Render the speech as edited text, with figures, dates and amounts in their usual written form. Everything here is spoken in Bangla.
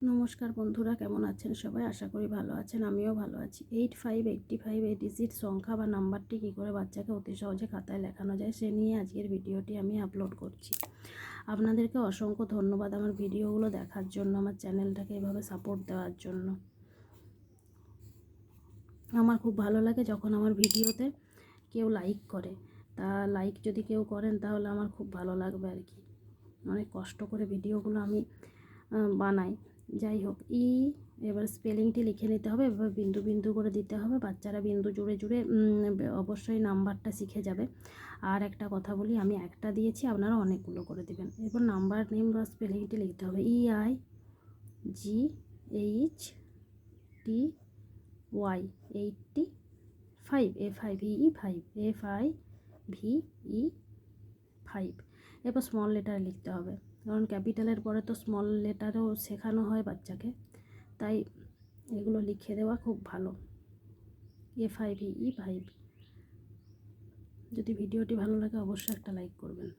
নমস্কার বন্ধুরা, কেমন আছেন সবাই? আশা করি ভালো আছেন, আমিও ভালো আছি। 8585 এই ডিজিট সংখ্যা বা নাম্বারটি কী করে বাচ্চাকে অতি সহজে খাতায় লেখানো যায় সে নিয়ে আজকের ভিডিওটি আমি আপলোড করছি। আপনাদেরকে অসংখ্য ধন্যবাদ আমার ভিডিওগুলো দেখার জন্য, আমার চ্যানেলটাকে এভাবে সাপোর্ট দেওয়ার জন্য। আমার খুব ভালো লাগে যখন আমার ভিডিওতে কেউ লাইক করে। তা লাইক যদি কেউ করেন তাহলে আমার খুব ভালো লাগবে আর কি। অনেক কষ্ট করে ভিডিওগুলো আমি বানাই। যাই হোক, এবার স্পেলিংটি লিখে নিতে হবে, এবার বিন্দু বিন্দু করে দিতে হবে। বাচ্চারা বিন্দু জুড়ে জুড়ে অবশ্যই নাম্বারটা শিখে যাবে। আর একটা কথা বলি, আমি একটা দিয়েছি, আপনারা অনেকগুলো করে দেবেন। এরপর নাম্বার নেম বা স্পেলিংটি লিখতে হবে EIGHTY 85 5 এরপর স্মল লেটারে লিখতে হবে, কারণ ক্যাপিটালের পরে তো স্মল লেটারও শেখানো হয় বাচ্চাকে, তাই এগুলো লিখে দেওয়া খুব ভালো। A5 E5। যদি ভিডিওটি ভালো লাগে অবশ্যই একটা লাইক করবেন।